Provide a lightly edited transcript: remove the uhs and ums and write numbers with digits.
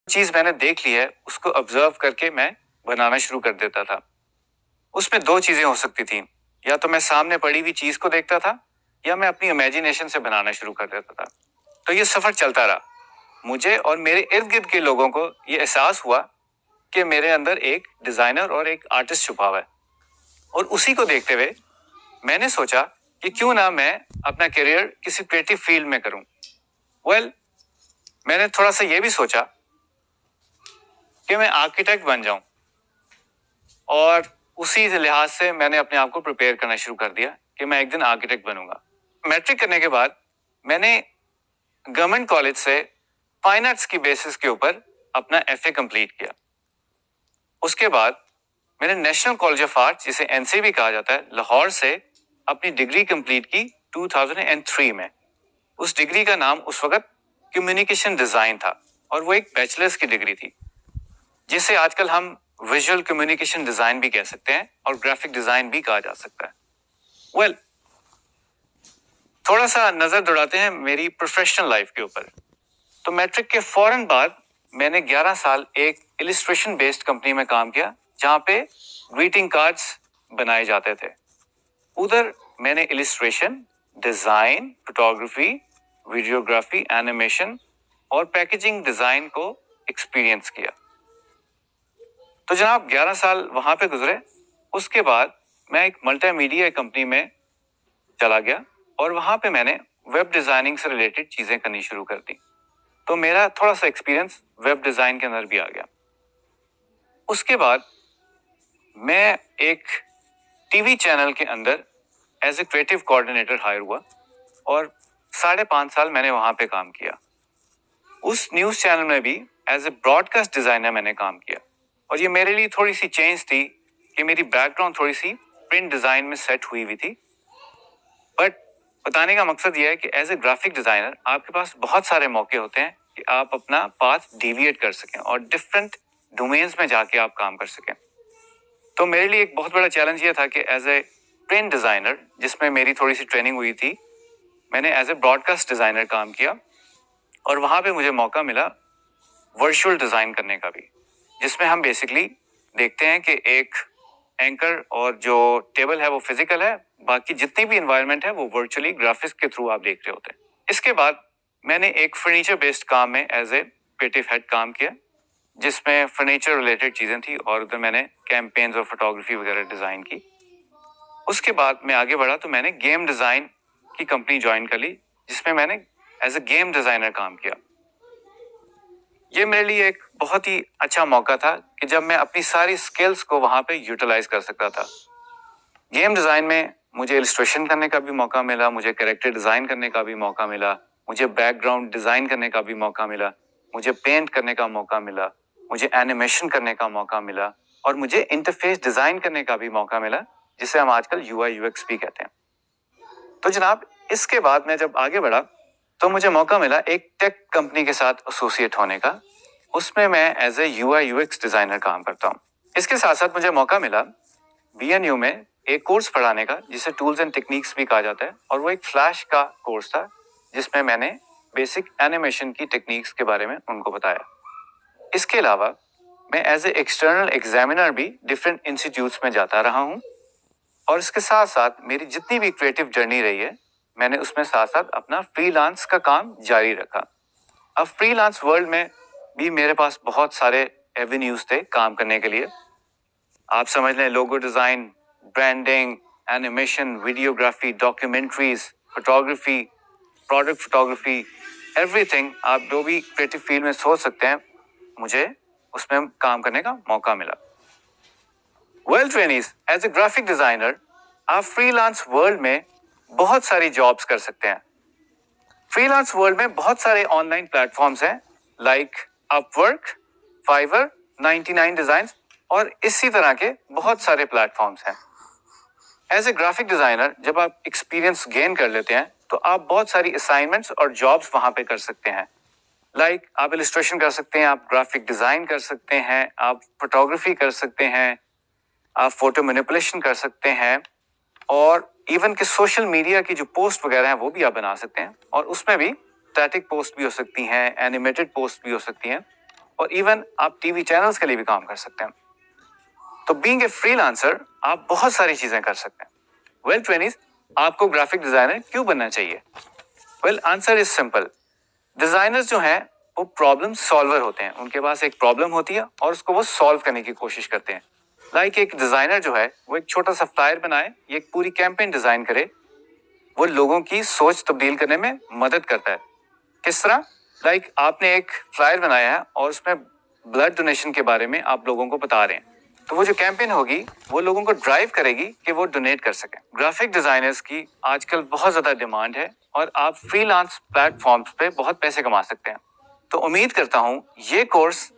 चीज मैंने देख ली है उसको ऑब्जर्व करके मैं बनाना शुरू कर देता था। उसमें दो चीजें हो सकती थी, या तो मैं सामने पड़ी हुई चीज को देखता था या मैं अपनी इमेजिनेशन से बनाना शुरू कर देता था। तो ये सफर चलता रहा। मुझे और मेरे इर्द गिर्द के लोगों को ये एहसास हुआ कि मेरे अंदर एक डिजाइनर और एक आर्टिस्ट छुपा हुआ है, और उसी को देखते हुए मैंने सोचा कि क्यों ना मैं अपना करियर किसी क्रिएटिव फील्ड में करूं। मैंने थोड़ा सा ये भी सोचा कि मैं आर्किटेक्ट बन जाऊं, और उसी लिहाज से मैंने अपने आप को प्रिपेयर करना शुरू कर दिया कि मैं एक दिन आर्किटेक्ट बनूंगा। मैट्रिक करने के बाद मैंने गवर्नमेंट कॉलेज से फाइन आर्ट्स की बेसिस के ऊपर अपना एफए कंप्लीट किया। उसके बाद मैंने नेशनल कॉलेज ऑफ आर्ट्स, जिसे एनसीबी कहा जाता है, लाहौर से अपनी डिग्री कंप्लीट की 2003 में। उस डिग्री का नाम उस वक्त कम्युनिकेशन डिजाइन था, और वो एक बैचलर्स की डिग्री थी, जिसे आजकल हम विजुअल कम्युनिकेशन डिजाइन भी कह सकते हैं और ग्राफिक डिजाइन भी कहा जा सकता है। थोड़ा सा नजर दौड़ाते हैं मेरी प्रोफेशनल लाइफ के ऊपर। तो मैट्रिक के फौरन बाद मैंने 11 साल एक इलिस्ट्रेशन बेस्ड कंपनी में काम किया, जहां पे ग्रीटिंग कार्ड्स बनाए जाते थे। उधर मैंने illustration, design, photography, videography, animation और पैकेजिंग डिजाइन को एक्सपीरियंस किया। तो जनाब 11 साल वहां पे गुजरे। उसके बाद मैं एक मल्टीमीडिया कंपनी में चला गया, और वहां पे मैंने वेब डिजाइनिंग से रिलेटेड चीजें करनी शुरू कर दी। तो मेरा थोड़ा सा एक्सपीरियंस वेब डिजाइन के अंदर भी आ गया। उसके बाद मैं एक टीवी चैनल के अंदर as a creative coordinator hire हुआ, और 5.5 साल मैंने वहां पे काम किया। उस न्यूज चैनल में भी एज ए ब्रॉडकास्ट डिजाइनर मैंने काम किया, और ये मेरे लिए थोड़ी सी चेंज थी कि मेरी बैकग्राउंड थोड़ी सी प्रिंट डिजाइन में सेट हुई हुई थी। बट बताने का मकसद यह है कि एज ए ग्राफिक डिजाइनर आपके पास बहुत सारे मौके होते हैं कि आप अपना पाथ डिविएट कर सकें और डिफरेंट डोमेन्स में जाके आप काम कर सकें। तो मेरे लिए एक बहुत बड़ा चैलेंज ये था कि एज ए प्रिंट डिजाइनर, जिसमें मेरी थोड़ी सी ट्रेनिंग हुई थी, मैंने एज ए ब्रॉडकास्ट डिजाइनर काम किया, और वहां पे मुझे मौका मिला वर्चुअल डिजाइन करने का भी, जिसमें हम बेसिकली देखते हैं कि एक एंकर और जो टेबल है वो फिजिकल है, बाकी जितनी भी इन्वायरमेंट है वो वर्चुअली ग्राफिक्स के थ्रू आप देख रहे होते हैं। इसके बाद मैंने एक फर्नीचर बेस्ड काम में एज ए क्रिएटिव हेड काम किया, जिसमें फर्नीचर रिलेटेड चीजें थी, और उधर मैंने कैंपेन्स और फोटोग्राफी वगैरह डिजाइन की। उसके बाद मैं आगे बढ़ा तो मैंने गेम डिजाइन की कंपनी ज्वाइन कर ली, जिसमें मैंने एज ए गेम डिजाइनर काम किया। ये मेरे लिए एक बहुत ही अच्छा मौका था कि जब मैं अपनी सारी स्किल्स को वहां पे यूटिलाइज कर सकता था। गेम डिजाइन में मुझे इलस्ट्रेशन करने का भी मौका मिला, मुझे कैरेक्टर डिजाइन करने का भी मौका मिला, मुझे बैकग्राउंड डिजाइन करने का भी मौका मिला, मुझे पेंट करने का मौका मिला, मुझे एनिमेशन करने का मौका मिला, और मुझे इंटरफेस डिजाइन करने का भी मौका मिला, जिसे हम आजकल यूआई यूएक्स भी कहते हैं। तो जनाब इसके बाद मैं जब आगे बढ़ा तो मुझे मौका मिला एक टेक कंपनी के साथ एसोसिएट होने का। उसमें मैं as a UI UX designer काम करता हूँ। इसके साथ साथ मुझे मौका मिला बीएनयू में एक कोर्स पढ़ाने का, जिसे टूल्स एंड टेक्निक्स भी कहा जाता है, और वो एक फ्लैश का कोर्स था, जिसमें मैंने बेसिक एनिमेशन की टेक्निक्स के बारे में उनको बताया। इसके अलावा मैं एज ए एक्सटर्नल एग्जामिनर भी डिफरेंट इंस्टीट्यूट्स में जाता रहा हूँ, और इसके साथ साथ मेरी जितनी भी क्रिएटिव जर्नी रही है, मैंने उसमें साथ साथ अपना फ्रीलांस का काम जारी रखा। अब फ्रीलांस वर्ल्ड में भी मेरे पास बहुत सारे एवेन्यूज थे काम करने के लिए। आप समझ लें logo design, branding, animation, videography, documentaries, photography, product photography, everything आप जो भी क्रिएटिव फील्ड में सोच सकते हैं, मुझे उसमें काम करने का मौका मिला। Trainees, as a graphic designer आप फ्रीलांस वर्ल्ड में बहुत सारी जॉब्स कर सकते हैं। फ्रीलांस वर्ल्ड में बहुत सारे ऑनलाइन प्लेटफॉर्म्स हैं, लाइक अपवर्क, फाइवर, 99 डिजाइन्स, और इसी तरह के बहुत सारे प्लेटफॉर्म्स हैं। एज ए ग्राफिक डिजाइनर जब आप एक्सपीरियंस गेन कर लेते हैं तो आप बहुत सारी असाइनमेंट्स और जॉब्स वहां पे कर सकते हैं। लाइक आप इलस्ट्रेशन कर सकते हैं, आप ग्राफिक डिजाइन कर सकते हैं, आप फोटोग्राफी कर सकते हैं, आप फोटो मैनिपुलेशन कर सकते हैं, और इवन के सोशल मीडिया की जो पोस्ट वगैरह हैं वो भी आप बना सकते हैं, और उसमें भी स्टैटिक पोस्ट भी हो सकती हैं, एनिमेटेड पोस्ट भी हो सकती हैं। اور ایون آپ ٹی وی چینلز کے لیے بھی کام کر سکتے ہیں. تو بینگ اے فری لانسر آپ بہت ساری چیزیں کر سکتے ہیں. ویل ٹوینیز، آپ کو گرافک ڈیزائنر کیوں بننا چاہیے؟ Well answer is simple. Designers جو ہیں وہ پرابلم سالور ہوتے ہیں. ان کے پاس ایک پرابلم ہوتی ہے اور اس کو وہ سالو کرنے کی کوشش کرتے ہیں. ایک ڈیزائنر جو ہے وہ ایک چھوٹا سا فلائر بنائے یا ایک پوری کیمپین ڈیزائن کرے، وہ لوگوں کی سوچ تبدیل کرنے میں مدد کرتا ہے. کس طرح؟ آپ نے ایک فلائر بنایا ہے اور اس میں بلڈ ڈونیشن کے بارے میں آپ لوگوں کو بتا رہے ہیں، تو وہ جو کیمپین ہوگی وہ لوگوں کو ڈرائیو کرے گی کہ وہ ڈونیٹ کر سکیں. گرافک ڈیزائنرز کی آج کل بہت زیادہ ڈیمانڈ ہے اور آپ فری لانس پلیٹ فارمز پہ بہت پیسے کما سکتے ہیں. تو امید کرتا ہوں یہ کورس